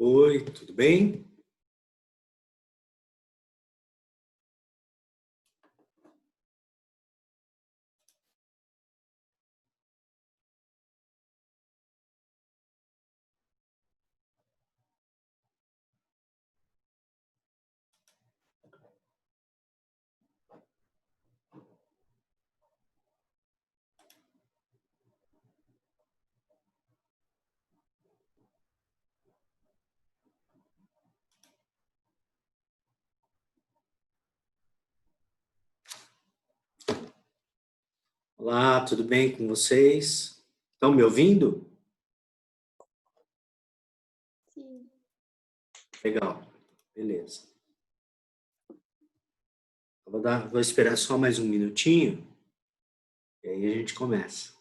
Oi, tudo bem? Olá, tudo bem com vocês? Estão me ouvindo? Sim. Legal, beleza. Vou esperar só mais um minutinho e aí a gente começa.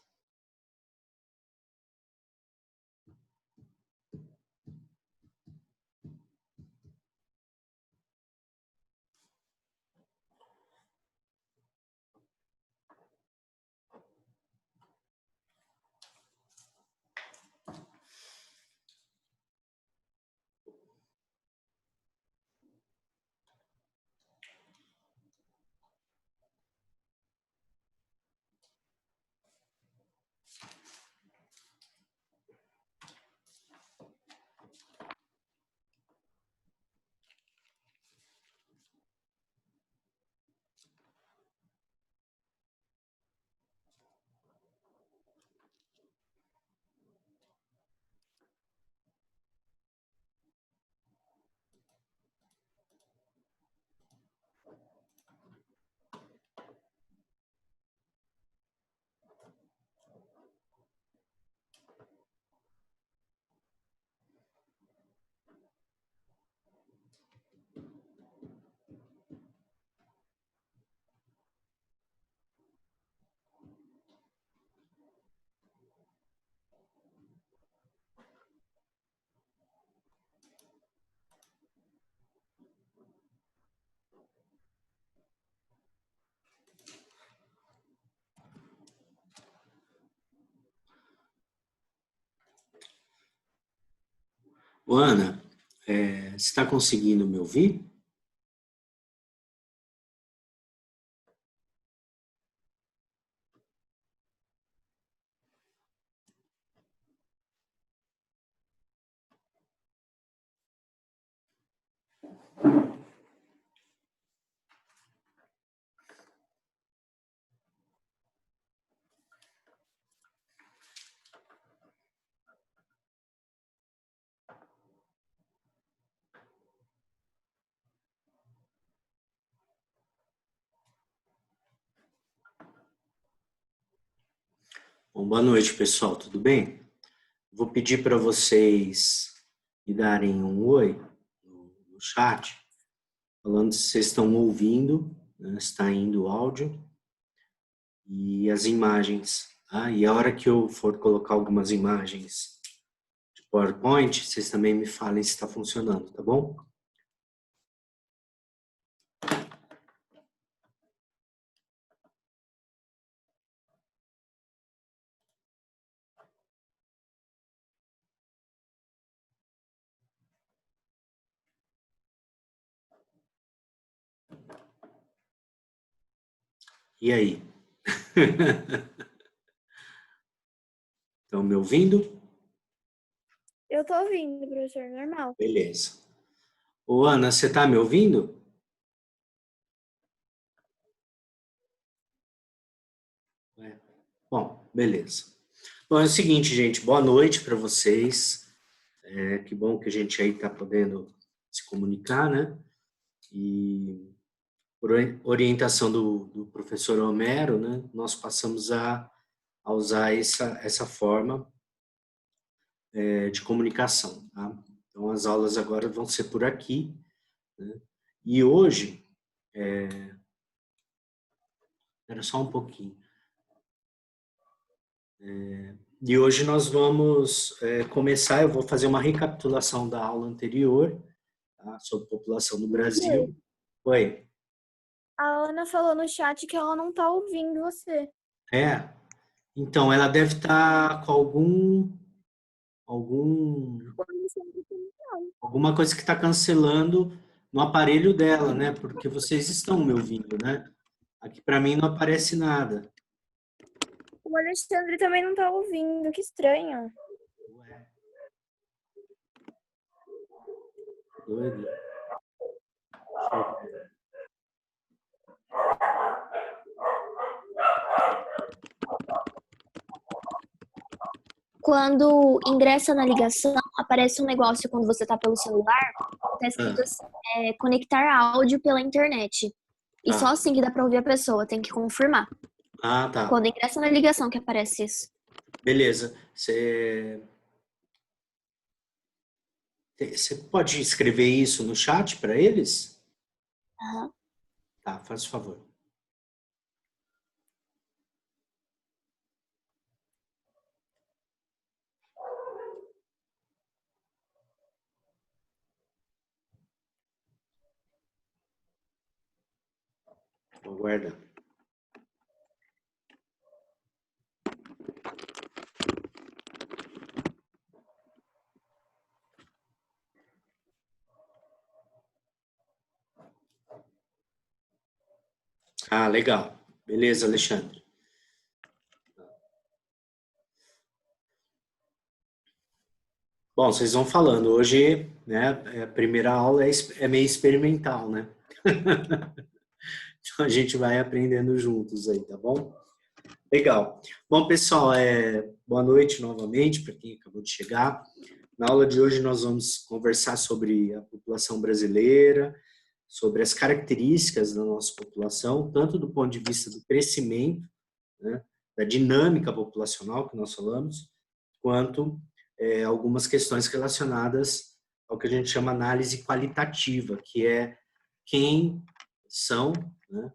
Ô, Ana, você está conseguindo me ouvir? Bom, boa noite, pessoal, tudo bem? Vou pedir para vocês me darem um oi no chat, falando se vocês estão ouvindo, né, se está indo o áudio e as imagens. Tá? E a hora que eu for colocar algumas imagens de PowerPoint, vocês também me falem se está funcionando, tá bom? E aí? Estão me ouvindo? Eu tô ouvindo, professor, normal. Beleza. Ô, Ana, você está me ouvindo? É. Bom, beleza. Bom, é o seguinte, gente, boa noite para vocês. Que bom que a gente aí está podendo se comunicar, né? E por orientação do professor Homero, né, nós passamos a usar essa forma de comunicação. Tá? Então, as aulas agora vão ser por aqui. Né? E hoje, era só um pouquinho. E hoje nós vamos começar, eu vou fazer uma recapitulação da aula anterior, tá, sobre população do Brasil. Oi. A Ana falou no chat que ela não tá ouvindo você. É, então ela deve estar com algum Alguma coisa que está cancelando no aparelho dela, né? Porque vocês estão me ouvindo, né? Aqui para mim não aparece nada. O Alexandre também não tá ouvindo, que estranho. Ué, doido. Deixa eu ver. Quando ingressa na ligação, aparece um negócio quando você tá pelo celular, tá escrito Ah, assim, conectar áudio pela internet. E só tá. assim que dá pra ouvir a pessoa, tem que confirmar. Ah, tá. Quando ingressa na ligação que aparece isso. Beleza. Você pode escrever isso no chat para eles? Aham. Tá, faz favor. Vou aguardar. Ah, legal. Beleza, Alexandre. Bom, vocês vão falando. Hoje, né, a primeira aula é meio experimental, né? Então a gente vai aprendendo juntos aí, tá bom? Legal. Bom, pessoal, boa noite novamente para quem acabou de chegar. Na aula de hoje nós vamos conversar sobre a população brasileira, sobre as características da nossa população, tanto do ponto de vista do crescimento, né, da dinâmica populacional que nós falamos, quanto algumas questões relacionadas ao que a gente chama análise qualitativa, que é quem são, né,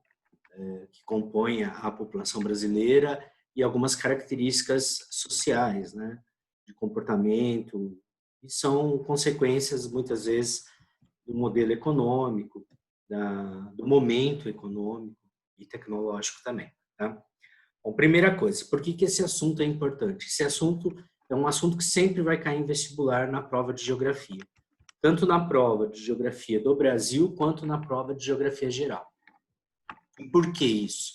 que compõem a população brasileira e algumas características sociais, né, de comportamento, e são consequências, muitas vezes, do modelo econômico, do momento econômico e tecnológico também. Tá? Bom, primeira coisa, por que esse assunto é importante? Esse assunto é um assunto que sempre vai cair em vestibular na prova de geografia, tanto na prova de geografia do Brasil quanto na prova de geografia geral. E por que isso?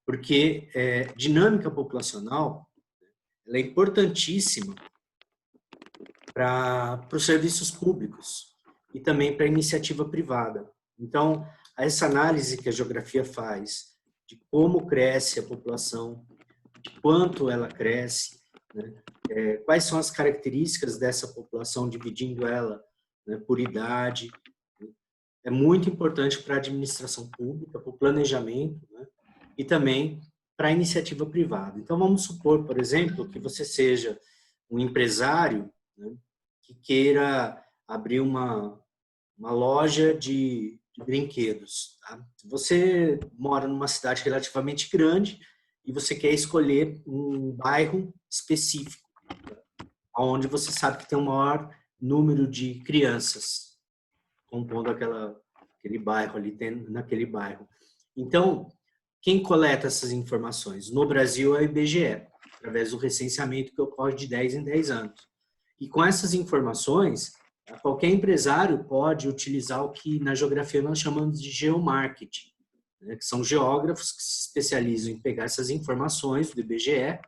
Porque dinâmica populacional ela é importantíssima para os serviços públicos e também para a iniciativa privada. Então, essa análise que a geografia faz de como cresce a população, de quanto ela cresce, né, quais são as características dessa população, dividindo ela, né, por idade, é muito importante para a administração pública, para o planejamento, né, e também para a iniciativa privada. Então, vamos supor, por exemplo, que você seja um empresário, né, que queira abrir uma loja de brinquedos. Tá? Você mora numa cidade relativamente grande e você quer escolher um bairro específico, onde você sabe que tem o maior número de crianças compondo aquele bairro ali, naquele bairro. Então, quem coleta essas informações? No Brasil é o IBGE, através do recenseamento que ocorre de 10 em 10 anos. E com essas informações, qualquer empresário pode utilizar o que na geografia nós chamamos de geomarketing, né, que são geógrafos que se especializam em pegar essas informações do IBGE,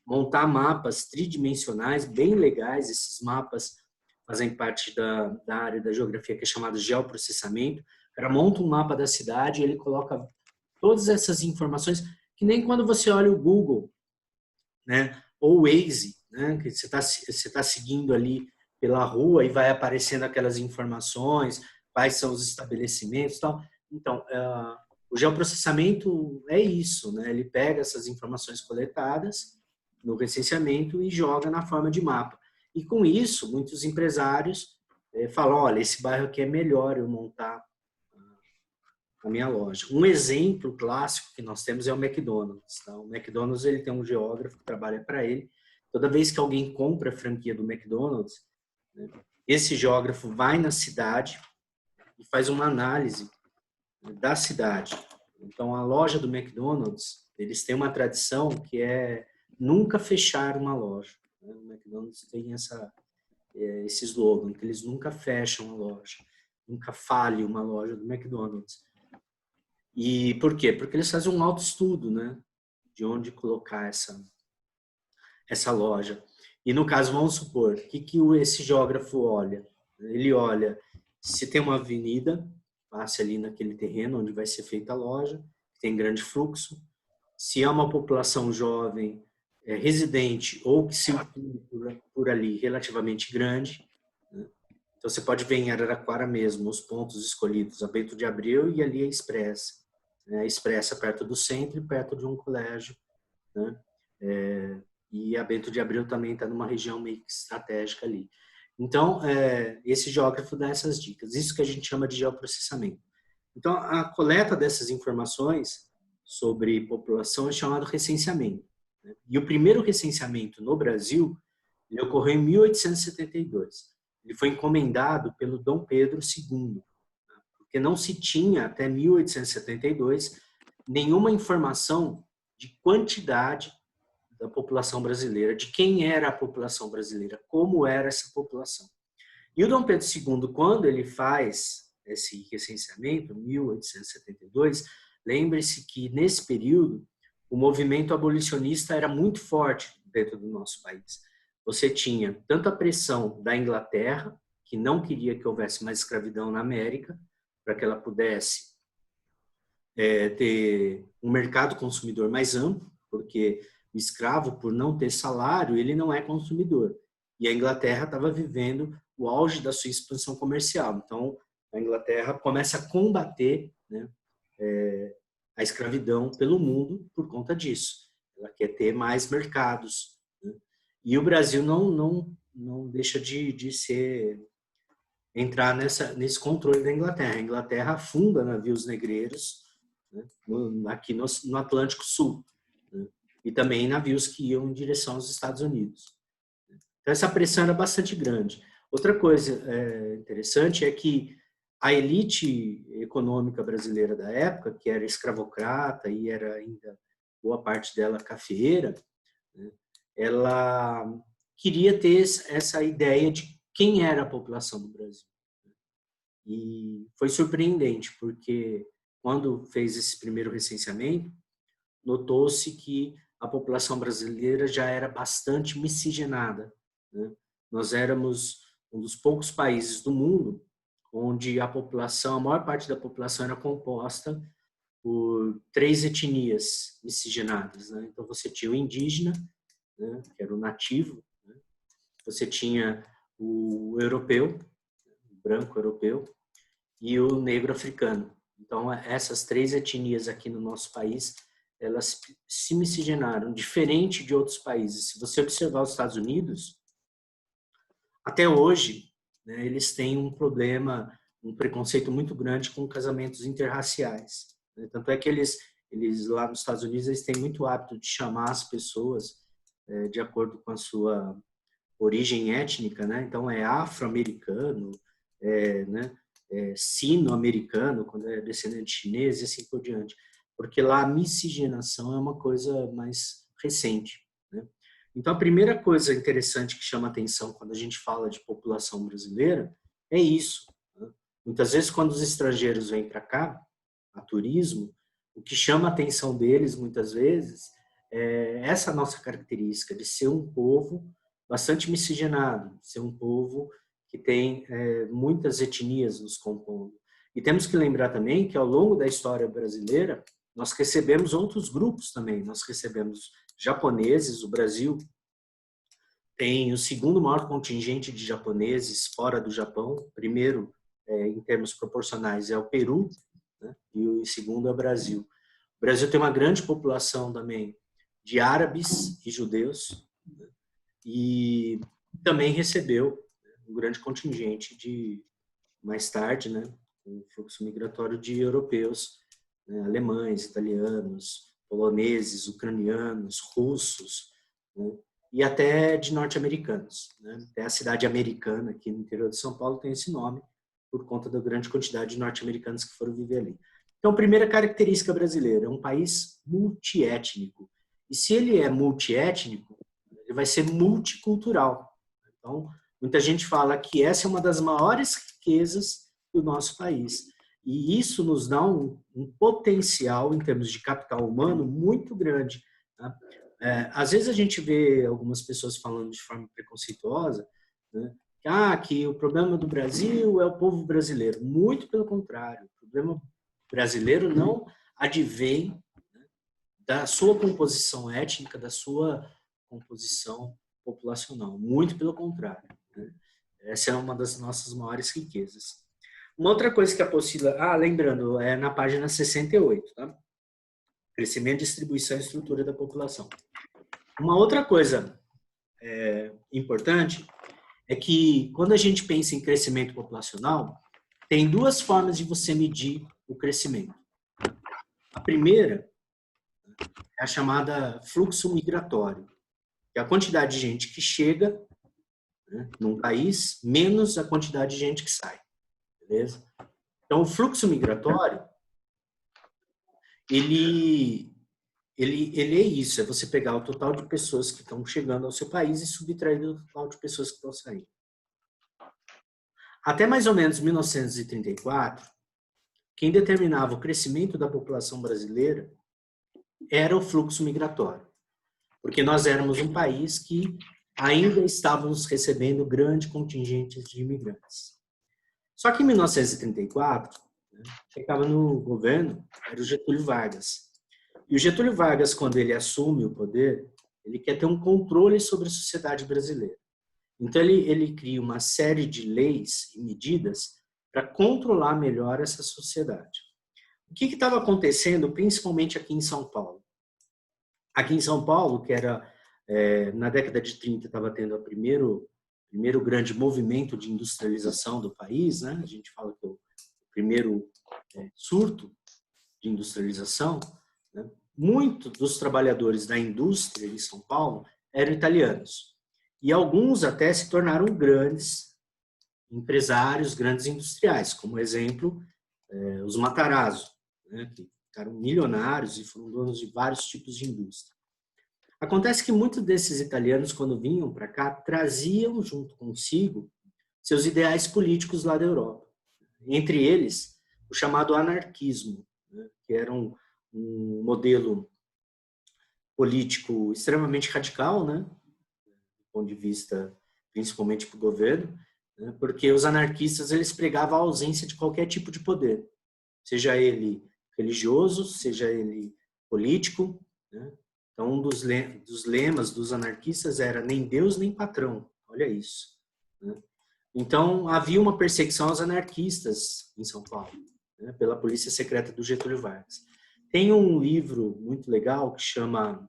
montar mapas tridimensionais bem legais. Esses mapas fazem parte da área da geografia que é chamada geoprocessamento. O cara monta um mapa da cidade e ele coloca todas essas informações, que nem quando você olha o Google, né, ou o Waze, né, que você tá seguindo ali pela rua e vai aparecendo aquelas informações, quais são os estabelecimentos e tal. Então, o geoprocessamento é isso, né? Ele pega essas informações coletadas no recenseamento e joga na forma de mapa. E com isso, muitos empresários falam, olha, esse bairro aqui é melhor eu montar a minha loja. Um exemplo clássico que nós temos é o McDonald's. Tá? O McDonald's ele tem um geógrafo que trabalha para ele. Toda vez que alguém compra a franquia do McDonald's, né, esse geógrafo vai na cidade e faz uma análise da cidade. Então, a loja do McDonald's, eles têm uma tradição que é nunca fechar uma loja. Né? O McDonald's tem esse slogan, que eles nunca fecham a loja, nunca falhe uma loja do McDonald's. E por quê? Porque eles fazem um autoestudo, né? De onde colocar essa loja. E no caso, vamos supor, o que esse geógrafo olha? Ele olha se tem uma avenida, passe ali naquele terreno onde vai ser feita a loja, tem grande fluxo, se é uma população jovem, residente ou que circula por ali relativamente grande, né? Então você pode ver em Araraquara mesmo os pontos escolhidos, a Bento de Abreu e ali a Expressa, né? A Expressa perto do centro e perto de um colégio, né? E a Bento de Abreu também está numa região meio que estratégica ali. Então, esse geógrafo dá essas dicas, isso que a gente chama de geoprocessamento. Então, a coleta dessas informações sobre população é chamado recenseamento, né? E o primeiro recenseamento no Brasil, ele ocorreu em 1872. Ele foi encomendado pelo Dom Pedro II, porque não se tinha, até 1872, nenhuma informação de quantidade da população brasileira, de quem era a população brasileira, como era essa população. E o Dom Pedro II, quando ele faz esse recenseamento, 1872, lembre-se que, nesse período, o movimento abolicionista era muito forte dentro do nosso país. Você tinha tanto a pressão da Inglaterra, que não queria que houvesse mais escravidão na América, para que ela pudesse ter um mercado consumidor mais amplo, porque o escravo, por não ter salário, ele não é consumidor. E a Inglaterra estava vivendo o auge da sua expansão comercial. Então, a Inglaterra começa a combater, né, a escravidão pelo mundo por conta disso. Ela quer ter mais mercados, né? E o Brasil não deixa de entrar nesse controle da Inglaterra. A Inglaterra afunda navios negreiros, né, aqui no Atlântico Sul, né, e também navios que iam em direção aos Estados Unidos. Então, essa pressão era bastante grande. Outra coisa interessante é que a elite econômica brasileira da época, que era escravocrata e era ainda boa parte dela cafeeira, né, ela queria ter essa ideia de quem era a população do Brasil. E foi surpreendente, porque quando fez esse primeiro recenseamento, notou-se que a população brasileira já era bastante miscigenada, né? Nós éramos um dos poucos países do mundo onde a maior parte da população era composta por 3 etnias miscigenadas, né? Então você tinha o indígena, né, que era o nativo, né? Você tinha o europeu, o branco europeu, e o negro africano. Então, essas 3 etnias aqui no nosso país, elas se miscigenaram, diferente de outros países. Se você observar os Estados Unidos, até hoje, né, eles têm um problema, um preconceito muito grande com casamentos interraciais, né? Tanto é que eles lá nos Estados Unidos, eles têm muito hábito de chamar as pessoas de acordo com a sua origem étnica, né? Então, é afro-americano, né? Sino-americano, quando é descendente chinês e assim por diante. Porque lá a miscigenação é uma coisa mais recente, né? Então, a primeira coisa interessante que chama atenção quando a gente fala de população brasileira é isso, né? Muitas vezes, quando os estrangeiros vêm para cá, a turismo, o que chama a atenção deles, muitas vezes, é essa nossa característica de ser um povo bastante miscigenado, ser um povo que tem muitas etnias nos compondo. E temos que lembrar também que, ao longo da história brasileira, nós recebemos outros grupos também. Nós recebemos japoneses, o Brasil tem o segundo maior contingente de japoneses fora do Japão. Primeiro, em termos proporcionais, é o Peru, né? E o segundo é o Brasil. O Brasil tem uma grande população também de árabes e judeus, né? E também recebeu um grande contingente de, mais tarde, né, um fluxo migratório de europeus, né, alemães, italianos, poloneses, ucranianos, russos, né, e até de norte-americanos, né? Até a cidade americana, aqui no interior de São Paulo, tem esse nome por conta da grande quantidade de norte-americanos que foram viver ali. Então, primeira característica brasileira, é um país multiétnico. E se ele é multiétnico, ele vai ser multicultural. Então, Muita gente fala que essa é uma das maiores riquezas do nosso país. E isso nos dá um potencial, em termos de capital humano, muito grande. Tá? Às vezes a gente vê algumas pessoas falando de forma preconceituosa, né, que o problema do Brasil é o povo brasileiro. Muito pelo contrário. O problema brasileiro não advém, né, da sua composição étnica, da sua composição populacional. Muito pelo contrário. Né? Essa é uma das nossas maiores riquezas. Uma outra coisa que a apostila... lembrando, é na página 68, tá? Crescimento, distribuição e estrutura da população. Uma outra coisa importante é que, quando a gente pensa em crescimento populacional, tem duas formas de você medir o crescimento. A primeira é a chamada fluxo migratório, que é a quantidade de gente que chega, né, num país, menos a quantidade de gente que sai. Beleza? Então, o fluxo migratório, ele é isso, é você pegar o total de pessoas que estão chegando ao seu país e subtrair o total de pessoas que estão saindo. Até mais ou menos 1934, quem determinava o crescimento da população brasileira era o fluxo migratório, porque nós éramos um país que ainda estávamos recebendo grande contingente de imigrantes. Só que em 1934, né, quem estava no governo era o Getúlio Vargas. E o Getúlio Vargas, quando ele assume o poder, ele quer ter um controle sobre a sociedade brasileira. Então, ele cria uma série de leis e medidas para controlar melhor essa sociedade. O que estava acontecendo, principalmente aqui em São Paulo? Aqui em São Paulo, que era, na década de 30, estava tendo o primeiro grande movimento de industrialização do país, né? A gente fala que é o primeiro surto de industrialização, né? Muitos dos trabalhadores da indústria em São Paulo eram italianos. E alguns até se tornaram grandes empresários, grandes industriais, como exemplo, os Matarazzo, né, que ficaram milionários e foram donos de vários tipos de indústria. Acontece que muitos desses italianos, quando vinham para cá, traziam junto consigo seus ideais políticos lá da Europa. Entre eles, o chamado anarquismo, né, que era um modelo político extremamente radical, né, do ponto de vista, principalmente para o governo, né, porque os anarquistas eles pregavam a ausência de qualquer tipo de poder, seja ele religioso, seja ele político, né? Então, um dos lemas dos anarquistas era nem Deus nem patrão. Olha isso. Né? Então, havia uma perseguição aos anarquistas em São Paulo, né, pela polícia secreta do Getúlio Vargas. Tem um livro muito legal que chama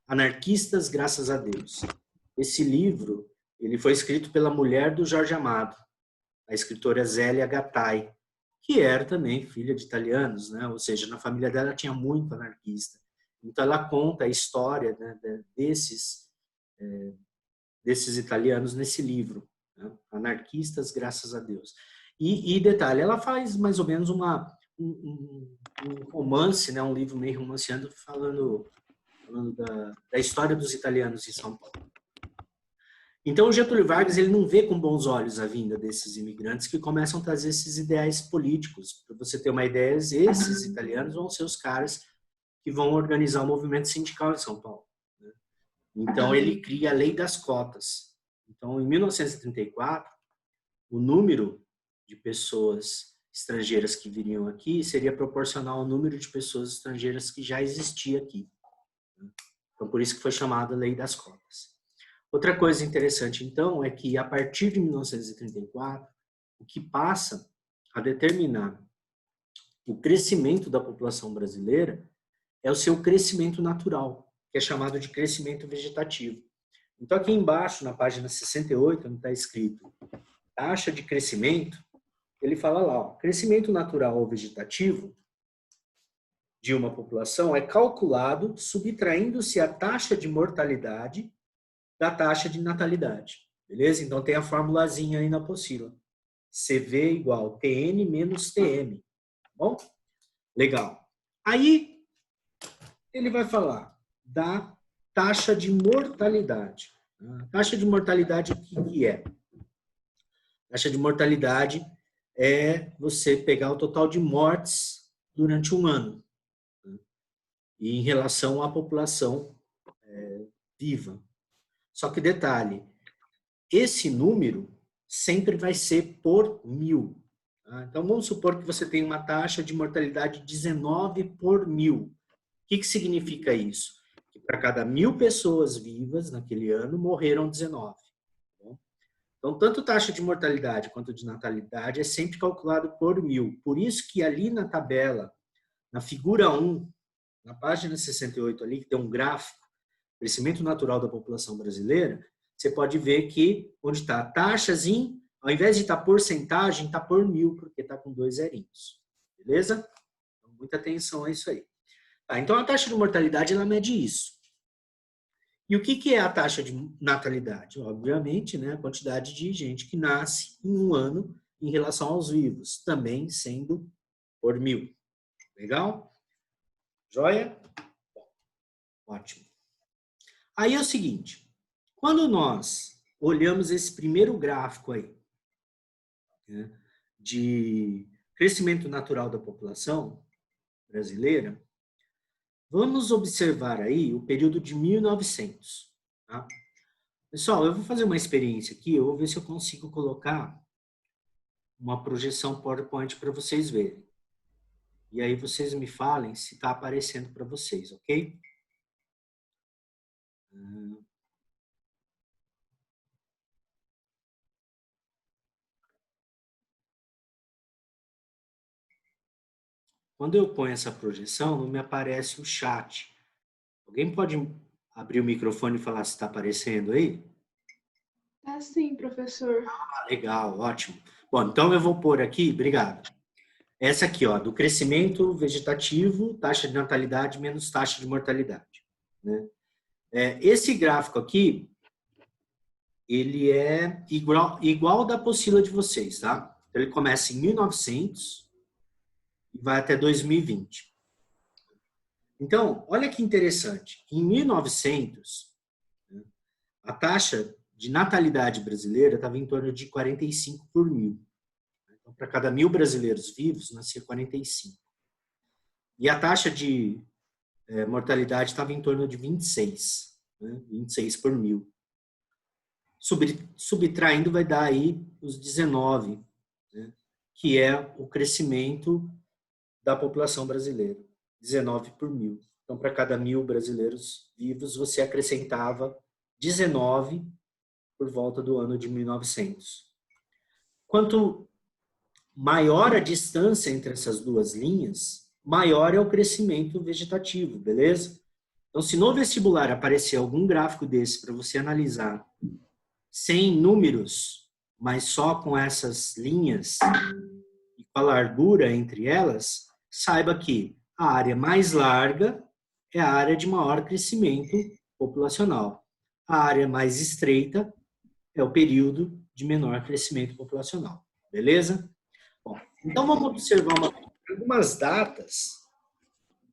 Anarquistas, Graças a Deus. Esse livro ele foi escrito pela mulher do Jorge Amado, a escritora Zélia Gattai, que era também filha de italianos, né? Ou seja, na família dela tinha muito anarquista. Então, ela conta a história, né, desses italianos nesse livro, né? Anarquistas, Graças a Deus. E detalhe, ela faz mais ou menos um romance, né, um livro meio romanceando, falando da história dos italianos em São Paulo. Então, o Getúlio Vargas ele não vê com bons olhos a vinda desses imigrantes que começam a trazer esses ideais políticos. Para você ter uma ideia, esses italianos vão ser os caras que vão organizar o movimento sindical em São Paulo. Né? Então, ele cria a Lei das Cotas. Então, em 1934, o número de pessoas estrangeiras que viriam aqui seria proporcional ao número de pessoas estrangeiras que já existia aqui. Então, por isso que foi chamada Lei das Cotas. Outra coisa interessante, então, é que a partir de 1934, o que passa a determinar o crescimento da população brasileira é o seu crescimento natural, que é chamado de crescimento vegetativo. Então, aqui embaixo, na página 68, onde está escrito taxa de crescimento, ele fala lá, ó, crescimento natural ou vegetativo de uma população é calculado subtraindo-se a taxa de mortalidade da taxa de natalidade. Beleza? Então, tem a formulazinha aí na apostila. CV igual TN menos TM. Bom? Legal. Aí, ele vai falar da taxa de mortalidade. A taxa de mortalidade, o que é? Taxa de mortalidade é você pegar o total de mortes durante um ano, né? E em relação à população viva. Só que detalhe, esse número sempre vai ser por 1.000. Tá? Então, vamos supor que você tem uma taxa de mortalidade 19 por 1.000. O que significa isso? Que para cada 1.000 pessoas vivas naquele ano, morreram 19. Então, tanto taxa de mortalidade quanto de natalidade é sempre calculado por 1.000. Por isso que ali na tabela, na figura 1, na página 68 ali, que tem um gráfico, crescimento natural da população brasileira, você pode ver que onde está taxas ao invés de estar porcentagem, está por 1.000, porque está com 2 zerinhos. Beleza? Então, muita atenção a isso aí. Tá, então, a taxa de mortalidade, ela mede isso. E o que é a taxa de natalidade? Obviamente, né, a quantidade de gente que nasce em um ano em relação aos vivos, também sendo por 1.000. Legal? Joia? Ótimo. Aí é o seguinte, quando nós olhamos esse primeiro gráfico aí, né, de crescimento natural da população brasileira, vamos observar aí o período de 1900. Tá? Pessoal, eu vou fazer uma experiência aqui, eu vou ver se eu consigo colocar uma projeção PowerPoint para vocês verem. E aí vocês me falem se está aparecendo para vocês, ok? Quando eu ponho essa projeção, não me aparece o chat. Alguém pode abrir o microfone e falar se está aparecendo aí? Tá sim, professor. Ah, legal, ótimo. Bom, então eu vou pôr aqui, obrigado. Essa aqui, ó, do crescimento vegetativo, taxa de natalidade menos taxa de mortalidade, né? Esse gráfico aqui, ele é igual da apostila de vocês, tá? Então, ele começa em 1900 e vai até 2020. Então, olha que interessante. Em 1900, né, a taxa de natalidade brasileira estava em torno de 45 por 1.000. Então, para cada 1.000 brasileiros vivos, nascia 45. E a taxa de mortalidade estava em torno de 26, né? 26 por 1.000. Subtraindo vai dar aí os 19, né? Que é o crescimento da população brasileira. 19 por 1.000. Então, para cada 1.000 brasileiros vivos, você acrescentava 19 por volta do ano de 1900. Quanto maior a distância entre essas duas linhas, maior é o crescimento vegetativo, beleza? Então, se no vestibular aparecer algum gráfico desse para você analisar, sem números, mas só com essas linhas e com a largura entre elas, saiba que a área mais larga é a área de maior crescimento populacional. A área mais estreita é o período de menor crescimento populacional. Beleza? Bom, então vamos observar algumas datas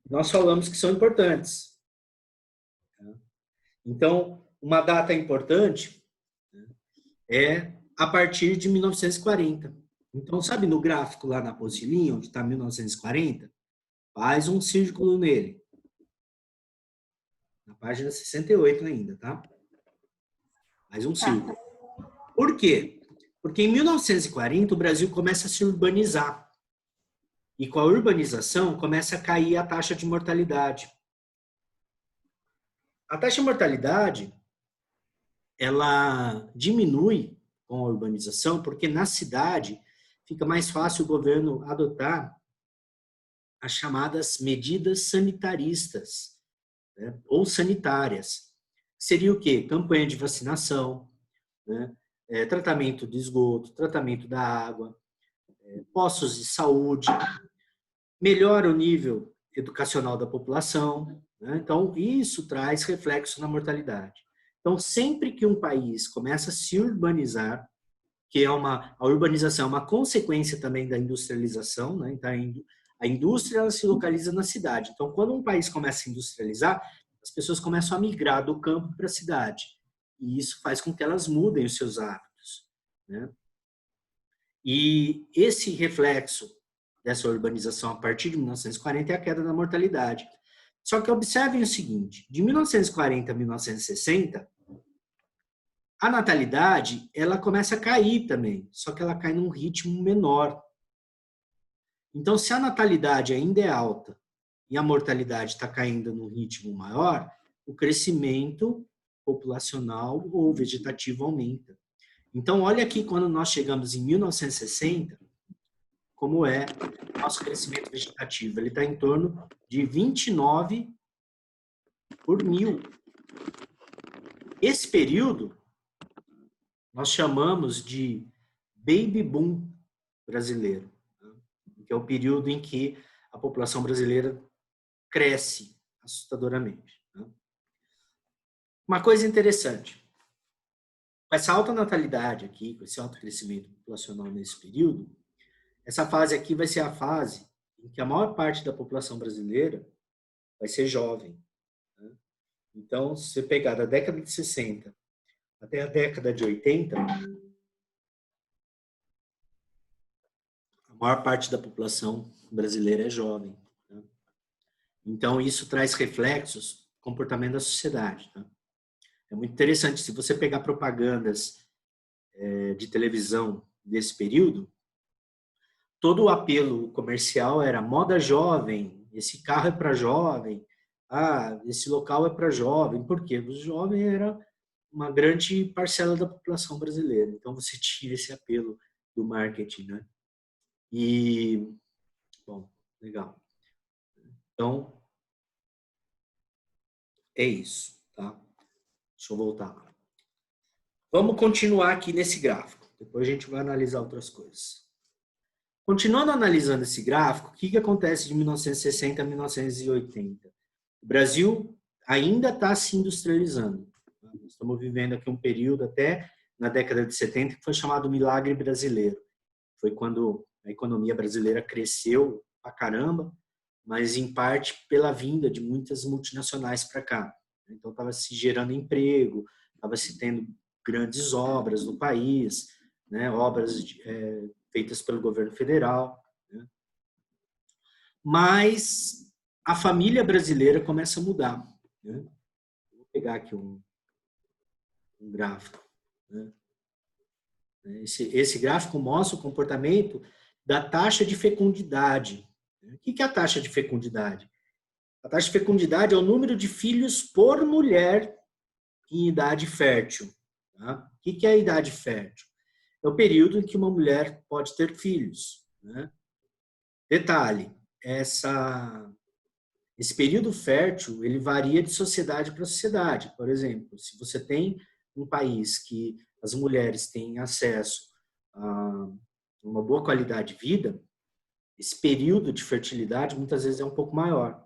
que nós falamos que são importantes. Então, uma data importante é a partir de 1940. Então, sabe no gráfico lá na apostilinha, onde está 1940? Faz um círculo nele. Na página 68 ainda, tá? Faz um círculo. Por quê? Porque em 1940 o Brasil começa a se urbanizar. E com a urbanização começa a cair a taxa de mortalidade. A taxa de mortalidade, ela diminui com a urbanização, porque na cidade fica mais fácil o governo adotar as chamadas medidas sanitaristas, né, ou sanitárias. Seria o quê? Campanha de vacinação, né, tratamento do esgoto, tratamento da água, postos de saúde, melhora o nível educacional da população, né? Então, isso traz reflexo na mortalidade. Então, sempre que um país começa a se urbanizar, que a urbanização é uma consequência também da industrialização, né? Então, a indústria ela se localiza na cidade. Então, quando um país começa a industrializar, as pessoas começam a migrar do campo para a cidade. E isso faz com que elas mudem os seus hábitos, né? E esse reflexo dessa urbanização a partir de 1940 é a queda da mortalidade. Só que observem o seguinte, de 1940 a 1960, a natalidade ela começa a cair também, só que ela cai num ritmo menor. Então, se a natalidade ainda é alta e a mortalidade está caindo num ritmo maior, o crescimento populacional ou vegetativo aumenta. Então, olha aqui quando nós chegamos em 1960, como é o nosso crescimento vegetativo. Ele está em torno de 29 por mil. Esse período nós chamamos de baby boom brasileiro, que é o período em que a população brasileira cresce assustadoramente. Uma coisa interessante, com essa alta natalidade aqui, com esse alto crescimento populacional nesse período, essa fase aqui vai ser a fase em que a maior parte da população brasileira vai ser jovem. Então, se você pegar da década de 60 até a década de 80, a maior parte da população brasileira é jovem. Então, isso traz reflexos no comportamento da sociedade. É muito interessante, se você pegar propagandas de televisão desse período, todo o apelo comercial era moda jovem, esse carro é para jovem, esse local é para jovem. Por quê? O jovem era uma grande parcela da população brasileira. Então, você tinha esse apelo do marketing, né? E, bom, legal. Então, é isso, tá? Deixa eu voltar lá. Vamos continuar aqui nesse gráfico. Depois a gente vai analisar outras coisas. Continuando analisando esse gráfico, o que acontece de 1960 a 1980? O Brasil ainda está se industrializando. Nós estamos vivendo aqui um período até na década de 70 que foi chamado Milagre Brasileiro. Foi quando a economia brasileira cresceu pra caramba, mas em parte pela vinda de muitas multinacionais para cá. Então estava se gerando emprego, estava se tendo grandes obras no país, né, obras feitas pelo governo federal. Né? Mas a família brasileira começa a mudar. Né? Vou pegar aqui um gráfico. Né? Esse gráfico mostra o comportamento da taxa de fecundidade. O que é a taxa de fecundidade? A taxa de fecundidade é o número de filhos por mulher em idade fértil. Tá? O que é a idade fértil? É o período em que uma mulher pode ter filhos. Né? Detalhe, esse período fértil ele varia de sociedade para sociedade. Por exemplo, se você tem um país que as mulheres têm acesso a uma boa qualidade de vida, esse período de fertilidade muitas vezes é um pouco maior.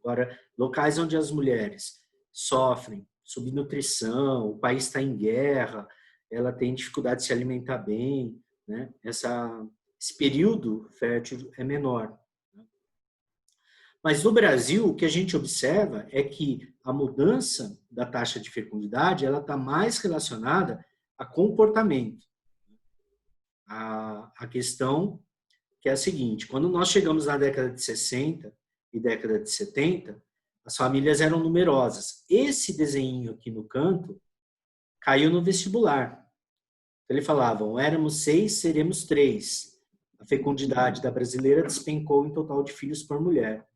Agora, locais onde as mulheres sofrem subnutrição, o país está em guerra, ela tem dificuldade de se alimentar bem, né? Esse período fértil é menor. Mas no Brasil, o que a gente observa é que a mudança da taxa de fecundidade ela está mais relacionada a comportamento. A questão que é a seguinte, quando nós chegamos na década de 60 e década de 70, as famílias eram numerosas. Esse desenho aqui no canto caiu no vestibular. Eles falavam, éramos 6, seremos 3. A fecundidade da brasileira despencou em total de filhos por mulher.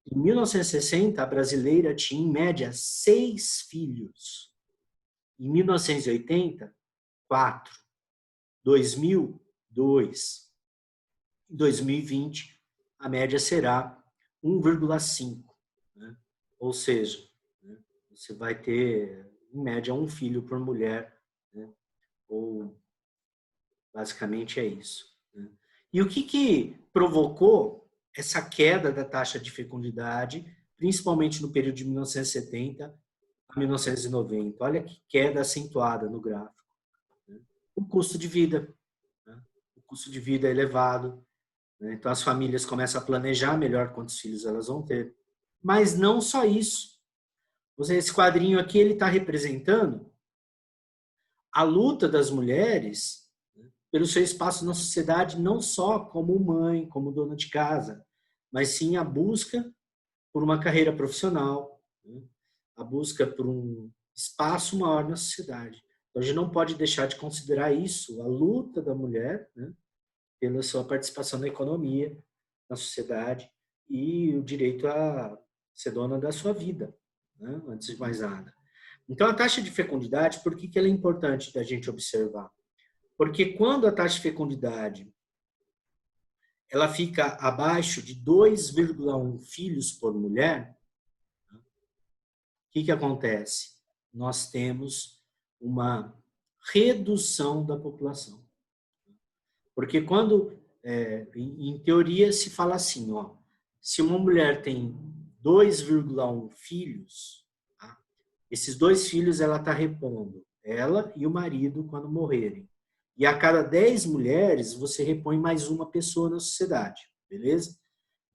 Em 1960, a brasileira tinha, em média, 6 filhos. Em 1980, 4. 2000, 2. Em 2020, a média será 1,5. Né? Ou seja, né, você vai ter, em média, 1 filho por mulher. Né? Ou, basicamente, é isso. Né? E o que provocou essa queda da taxa de fecundidade, principalmente no período de 1970 a 1990? Olha que queda acentuada no gráfico. Né? O custo de vida. Né? O custo de vida é elevado. Então, as famílias começam a planejar melhor quantos filhos elas vão ter. Mas não só isso. Esse quadrinho aqui está representando a luta das mulheres pelo seu espaço na sociedade, não só como mãe, como dona de casa, mas sim a busca por uma carreira profissional, né? A busca por um espaço maior na sociedade. Então, a gente não pode deixar de considerar isso, a luta da mulher, né, pela sua participação na economia, na sociedade e o direito a ser dona da sua vida, né, antes de mais nada. Então, a taxa de fecundidade, por que ela é importante da gente observar? Porque quando a taxa de fecundidade ela fica abaixo de 2,1 filhos por mulher, o que acontece? Nós temos uma redução da população. Porque quando, em teoria, se fala assim, ó, se uma mulher tem 2,1 filhos, tá? Esses 2 filhos ela está repondo, ela e o marido quando morrerem. E a cada 10 mulheres, você repõe mais uma pessoa na sociedade, beleza?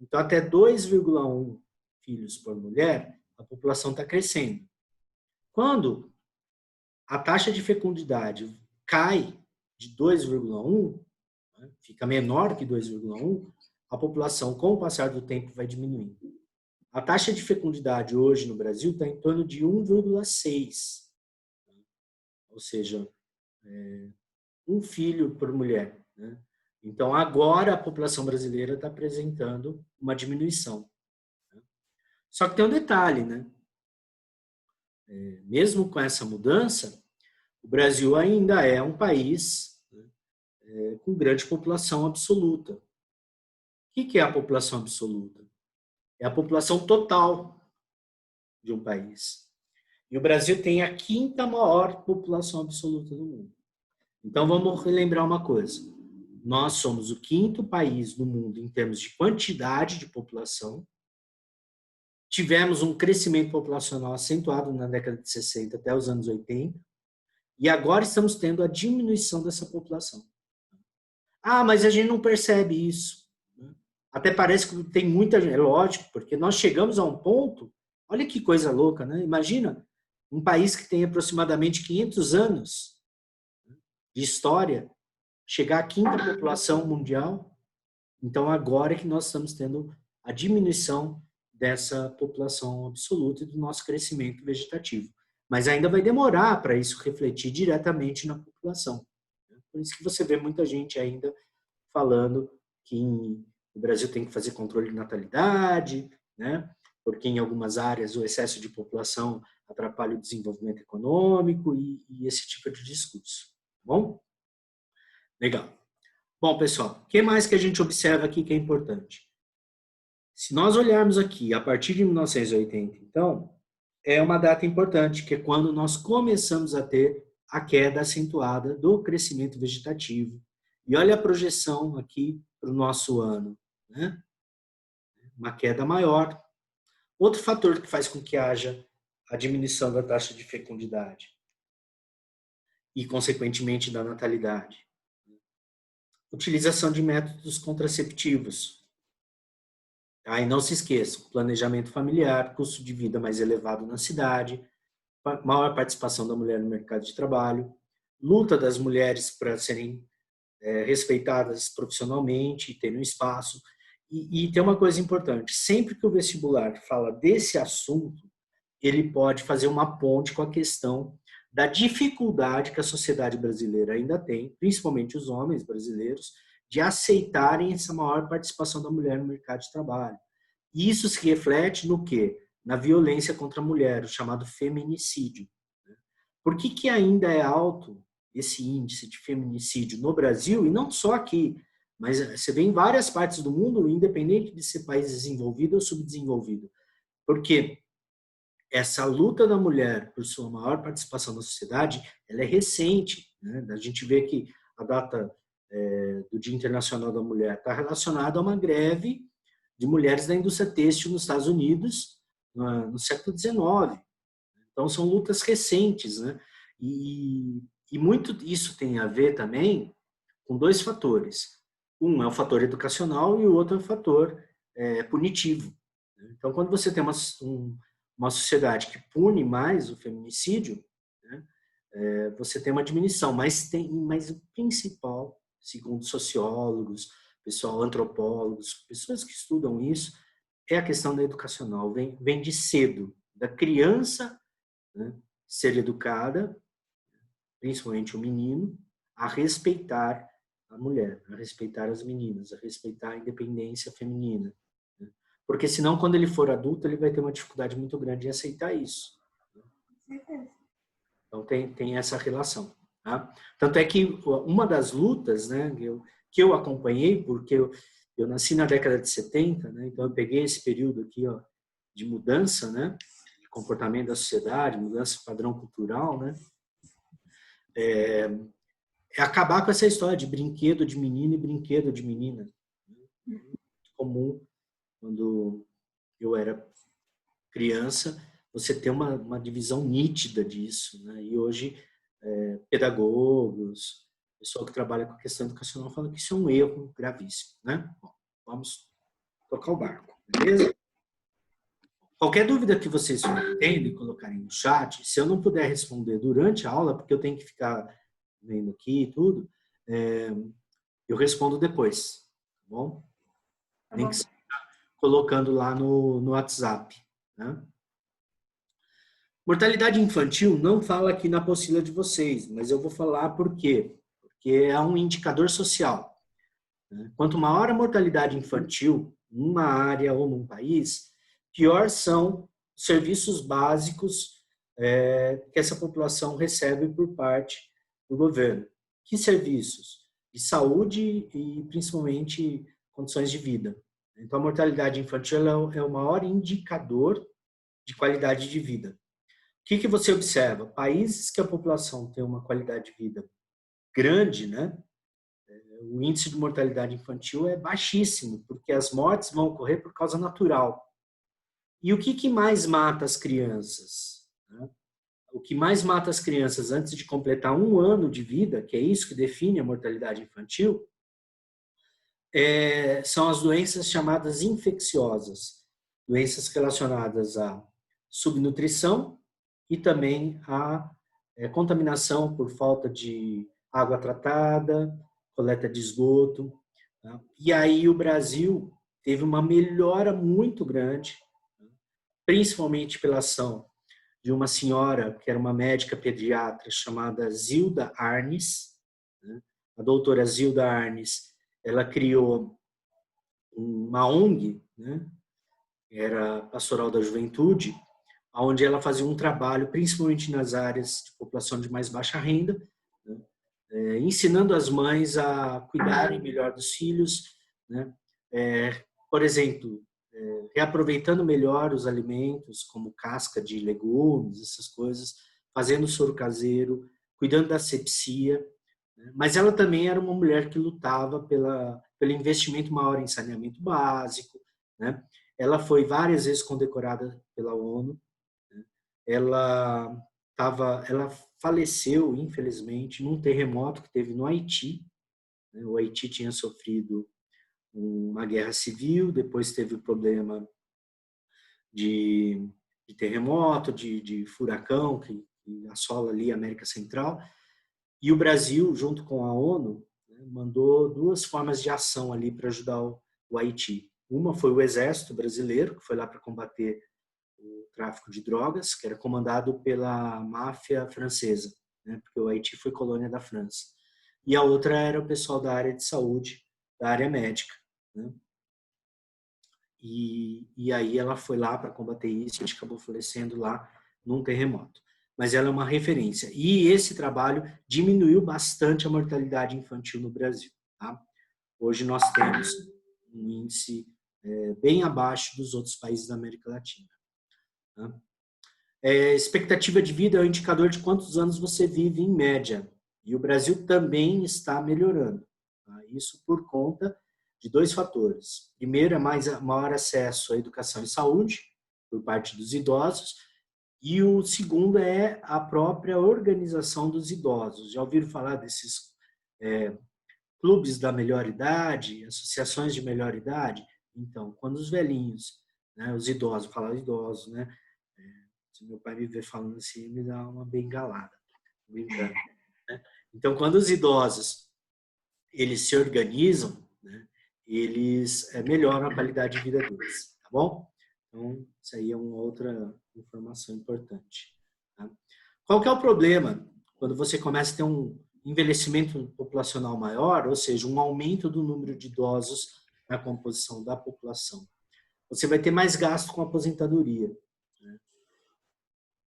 Então, até 2,1 filhos por mulher, a população está crescendo. Quando a taxa de fecundidade cai de 2,1, né, fica menor que 2,1, a população, com o passar do tempo, vai diminuindo. A taxa de fecundidade hoje no Brasil está em torno de 1,6, ou seja, um filho por mulher, né? Então, agora a população brasileira está apresentando uma diminuição. Só que tem um detalhe, né? Mesmo com essa mudança, o Brasil ainda é um país, né, com grande população absoluta. O que é a população absoluta? É a população total de um país. E o Brasil tem a 5ª maior população absoluta do mundo. Então, vamos relembrar uma coisa. Nós somos o 5º país do mundo em termos de quantidade de população. Tivemos um crescimento populacional acentuado na década de 60 até os anos 80. E agora estamos tendo a diminuição dessa população. Ah, mas a gente não percebe isso. Até parece que tem muita gente. É lógico, porque nós chegamos a um ponto, olha que coisa louca, né? Imagina um país que tem aproximadamente 500 anos de história, chegar à 5ª população mundial. Então, agora é que nós estamos tendo a diminuição dessa população absoluta e do nosso crescimento vegetativo. Mas ainda vai demorar para isso refletir diretamente na população. Por isso que você vê muita gente ainda falando que o Brasil tem que fazer controle de natalidade, né? Porque em algumas áreas o excesso de população atrapalha o desenvolvimento econômico e esse tipo de discurso. Tá bom? Legal. Bom, pessoal, o que mais que a gente observa aqui que é importante? Se nós olharmos aqui a partir de 1980, então, é uma data importante, que é quando nós começamos a ter a queda acentuada do crescimento vegetativo. E olha a projeção aqui para o nosso ano, né? Uma queda maior. Outro fator que faz com que haja a diminuição da taxa de fecundidade e, consequentemente, da natalidade. Utilização de métodos contraceptivos. Aí não se esqueçam, planejamento familiar, custo de vida mais elevado na cidade, maior participação da mulher no mercado de trabalho, luta das mulheres para serem respeitadas profissionalmente e terem um espaço. E tem uma coisa importante, sempre que o vestibular fala desse assunto, ele pode fazer uma ponte com a questão da dificuldade que a sociedade brasileira ainda tem, principalmente os homens brasileiros, de aceitarem essa maior participação da mulher no mercado de trabalho. E isso se reflete no quê? Na violência contra a mulher, o chamado feminicídio. Por que ainda é alto esse índice de feminicídio no Brasil, e não só aqui, mas você vê em várias partes do mundo, independente de ser país desenvolvido ou subdesenvolvido? Porque essa luta da mulher por sua maior participação na sociedade, ela é recente, né? A gente vê que a data do Dia Internacional da Mulher está relacionada a uma greve de mulheres da indústria têxtil nos Estados Unidos no século XIX. Então, são lutas recentes, né? E muito isso tem a ver também com 2 fatores. Um é o fator educacional e o outro é o fator punitivo. Então, quando você tem uma sociedade que pune mais o feminicídio, né, você tem uma diminuição, mas o principal segundo sociólogos, pessoal antropólogos, pessoas que estudam isso, é a questão da educacional. Vem de cedo, da criança, né, ser educada, principalmente o menino, a respeitar a mulher, a respeitar as meninas, a respeitar a independência feminina. Né? Porque senão, quando ele for adulto, ele vai ter uma dificuldade muito grande em aceitar isso. Então, tem essa relação. Tá? Tanto é que uma das lutas, né, que eu acompanhei, porque eu nasci na década de 70, né, então eu peguei esse período aqui, ó, de mudança, né, de comportamento da sociedade, mudança de padrão cultural, né, é acabar com essa história de brinquedo de menino e brinquedo de menina. Muito comum, quando eu era criança, você ter uma divisão nítida disso. Né? E hoje, pedagogos, pessoal que trabalha com a questão educacional, falam que isso é um erro gravíssimo. Né? Bom, vamos tocar o barco, beleza? Qualquer dúvida que vocês tenham e colocarem no chat, se eu não puder responder durante a aula, porque eu tenho que ficar vendo aqui e tudo, eu respondo depois, tá bom? Tem que ser colocando lá no WhatsApp. Né? Mortalidade infantil não fala aqui na apostila de vocês, mas eu vou falar por quê. Porque é um indicador social. Né? Quanto maior a mortalidade infantil numa área ou num país, pior são os serviços básicos que essa população recebe por parte do governo. Que serviços? De saúde e, principalmente, condições de vida. Então, a mortalidade infantil é o maior indicador de qualidade de vida. O que você observa? Países que a população tem uma qualidade de vida grande, né? O índice de mortalidade infantil é baixíssimo, porque as mortes vão ocorrer por causa natural. E o que mais mata as crianças? Né? O que mais mata as crianças antes de completar 1 ano de vida, que é isso que define a mortalidade infantil, são as doenças chamadas infecciosas, doenças relacionadas à subnutrição e também à contaminação por falta de água tratada, coleta de esgoto. Tá? E aí o Brasil teve uma melhora muito grande, principalmente pela ação de uma senhora que era uma médica pediatra chamada Zilda Arnes. Né? A doutora Zilda Arnes, ela criou uma ONG, né? Era Pastoral da Juventude, onde ela fazia um trabalho, principalmente nas áreas de população de mais baixa renda, né? Ensinando as mães a cuidarem melhor dos filhos, né? Por exemplo, reaproveitando melhor os alimentos, como casca de legumes, essas coisas, fazendo soro caseiro, cuidando da asepsia. Né? Mas ela também era uma mulher que lutava pelo investimento maior em saneamento básico. Né? Ela foi várias vezes condecorada pela ONU. Né? Ela faleceu, infelizmente, num terremoto que teve no Haiti. Né? O Haiti tinha sofrido uma guerra civil, depois teve o problema de terremoto, de furacão que assola ali a América Central. E o Brasil, junto com a ONU, né, mandou 2 formas de ação ali para ajudar o Haiti. Uma foi o Exército Brasileiro, que foi lá para combater o tráfico de drogas, que era comandado pela máfia francesa, né, porque o Haiti foi colônia da França. E a outra era o pessoal da área de saúde, da área médica. Né? E aí ela foi lá para combater isso, a gente acabou falecendo lá num terremoto. Mas ela é uma referência. E esse trabalho diminuiu bastante a mortalidade infantil no Brasil. Tá? Hoje nós temos um índice bem abaixo dos outros países da América Latina. Tá? Expectativa de vida é o indicador de quantos anos você vive em média. E o Brasil também está melhorando. Tá? Isso por conta de 2 fatores. Primeiro, maior acesso à educação e saúde por parte dos idosos, e o segundo é a própria organização dos idosos. Já ouviram falar desses clubes da melhor idade, associações de melhor idade? Então, quando os velhinhos, né, os idosos, falar idosos, né? Se meu pai me ver falando assim, me dá uma bengalada. Brincando. Né? Então, quando os idosos eles se organizam, né, eles melhoram a qualidade de vida deles, tá bom? Então, isso aí é uma outra informação importante. Tá? Qual que é o problema quando você começa a ter um envelhecimento populacional maior, ou seja, um aumento do número de idosos na composição da população? Você vai ter mais gasto com a aposentadoria. Né?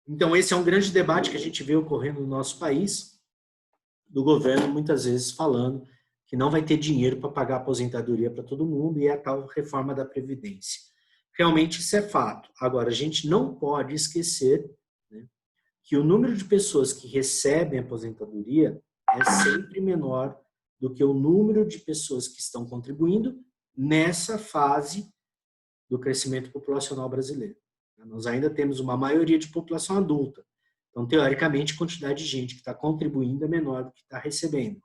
Então, esse é um grande debate que a gente vê ocorrendo no nosso país, do governo muitas vezes falando que não vai ter dinheiro para pagar a aposentadoria para todo mundo e é a tal reforma da Previdência. Realmente isso é fato. Agora, a gente não pode esquecer, né, que o número de pessoas que recebem aposentadoria é sempre menor do que o número de pessoas que estão contribuindo nessa fase do crescimento populacional brasileiro. Nós ainda temos uma maioria de população adulta. Então, teoricamente, a quantidade de gente que está contribuindo é menor do que está recebendo.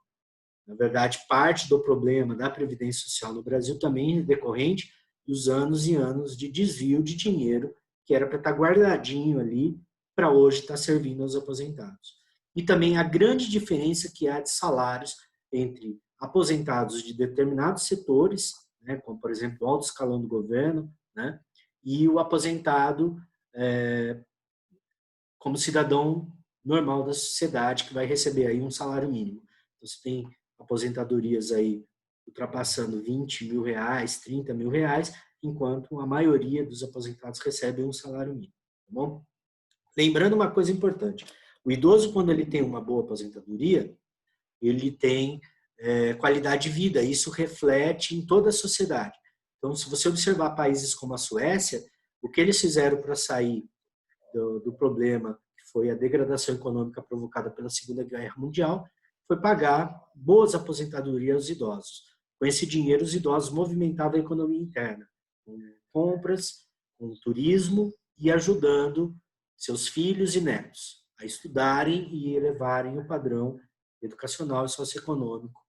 Na verdade, parte do problema da Previdência Social no Brasil também é decorrente dos anos e anos de desvio de dinheiro que era para estar guardadinho ali para hoje estar servindo aos aposentados. E também a grande diferença que há de salários entre aposentados de determinados setores, né, como, por exemplo, o alto escalão do governo, né, e o aposentado como cidadão normal da sociedade que vai receber aí um salário mínimo. Então, você tem aposentadorias aí ultrapassando 20 mil reais, 30 mil reais, enquanto a maioria dos aposentados recebem um salário mínimo. Tá bom? Lembrando uma coisa importante, o idoso, quando ele tem uma boa aposentadoria, ele tem qualidade de vida, isso reflete em toda a sociedade. Então, se você observar países como a Suécia, o que eles fizeram para sair do problema, que foi a degradação econômica provocada pela Segunda Guerra Mundial, foi pagar boas aposentadorias aos idosos. Com esse dinheiro, os idosos movimentavam a economia interna, com compras, com turismo e ajudando seus filhos e netos a estudarem e elevarem o padrão educacional e socioeconômico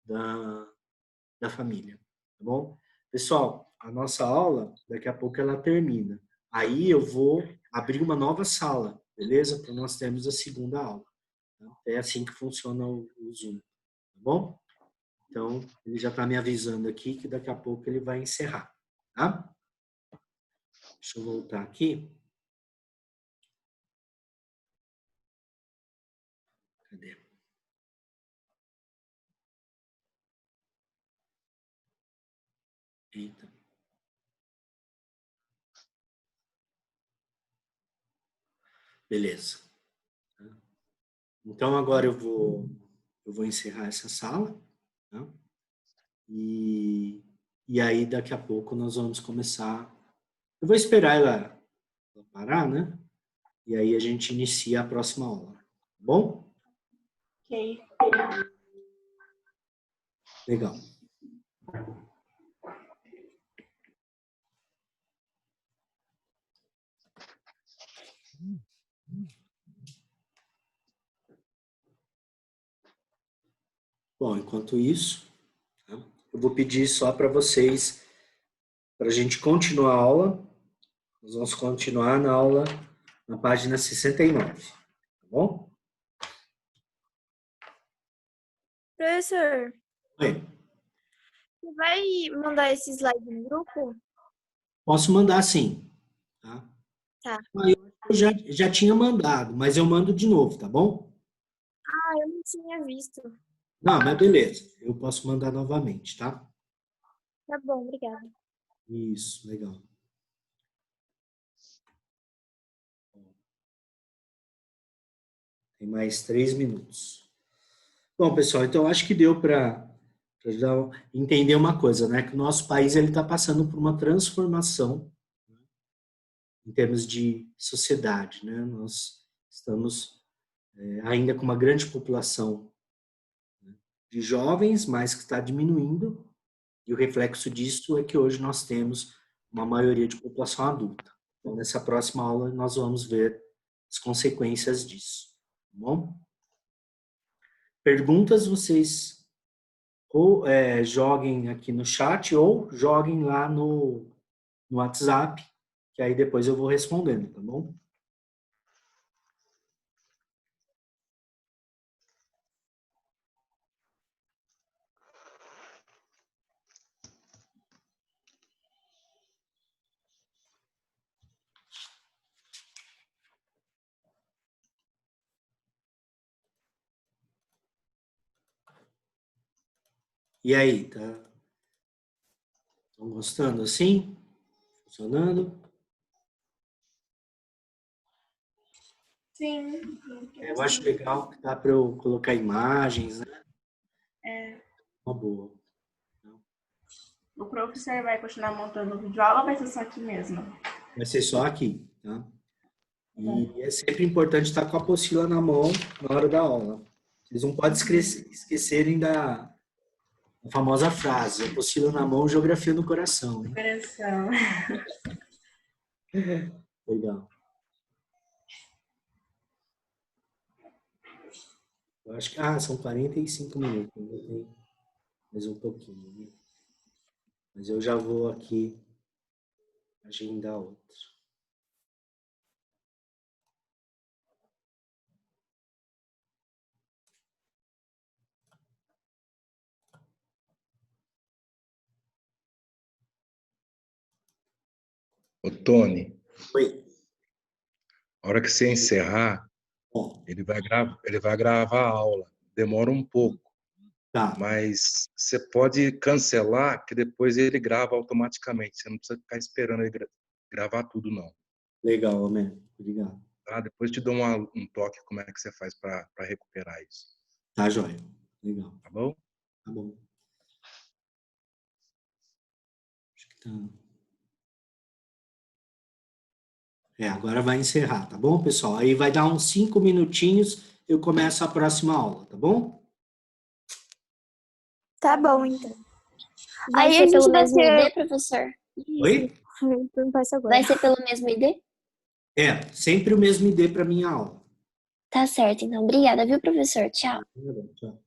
da família. Tá bom? Pessoal, a nossa aula, daqui a pouco ela termina. Aí eu vou abrir uma nova sala, beleza? Para nós termos a segunda aula. É assim que funciona o Zoom, tá bom? Então, ele já está me avisando aqui que daqui a pouco ele vai encerrar, tá? Deixa eu voltar aqui. Cadê? Eita. Beleza. Então, agora eu vou encerrar essa sala, tá? E aí, daqui a pouco, nós vamos começar. Eu vou esperar ela parar, né? E aí a gente inicia a próxima aula. Tá bom? Ok. Legal. Bom, enquanto isso, tá? Eu vou pedir só para vocês, para a gente continuar a aula. Nós vamos continuar na aula, na página 69. Tá bom? Professor, Oi. você vai mandar esse slide no grupo? Posso mandar sim. Tá? Tá. Eu já tinha mandado, mas eu mando de novo, tá bom? Ah, eu não tinha visto. Não, mas beleza. Eu posso mandar novamente, tá? Tá bom, obrigada. Isso, legal. Tem mais 3 minutos. Bom, pessoal, então acho que deu para entender uma coisa, né? Que o nosso país ele está passando por uma transformação, né, em termos de sociedade, né? Nós estamos ainda com uma grande população, né, de jovens, mas que está diminuindo, e o reflexo disso é que hoje nós temos uma maioria de população adulta. Então, nessa próxima aula, nós vamos ver as consequências disso. Tá bom? Perguntas vocês ou joguem aqui no chat ou joguem lá no WhatsApp, que aí depois eu vou respondendo, tá bom? E aí, tá? Estão gostando assim? Funcionando? Sim. Eu acho legal que dá para eu colocar imagens, né? É. Uma boa. O professor vai continuar montando o vídeo aula ou vai ser só aqui mesmo? Vai ser só aqui, tá? E é sempre importante estar com a apostila na mão na hora da aula. Vocês não podem esquecerem da famosa frase, apostila na mão, geografia no coração. Hein? Operação. Legal. Eu acho que são 45 minutos, ainda tem mais um pouquinho. Né? Mas eu já vou aqui agendar outro. Ô, Tony, Oi. a hora que você encerrar, Bom, ele vai gravar a aula. Demora um pouco, tá. mas você pode cancelar, que depois ele grava automaticamente. Você não precisa ficar esperando ele gravar tudo, não. Legal, Amém. Obrigado. Tá? Depois te dou um toque como é que você faz para recuperar isso. Tá, joia. Legal. Tá bom? Tá bom. Acho que tá. Agora vai encerrar, tá bom, pessoal? Aí vai dar uns 5 minutinhos, eu começo a próxima aula, tá bom? Tá bom, então. Vai Aí a ser gente pelo vai mesmo ter... ID, professor? Oi? Perguntar isso agora. Vai ser pelo mesmo ID? Sempre o mesmo ID para minha aula. Tá certo, então. Obrigada, viu, professor? Tchau. Tá bom, tchau.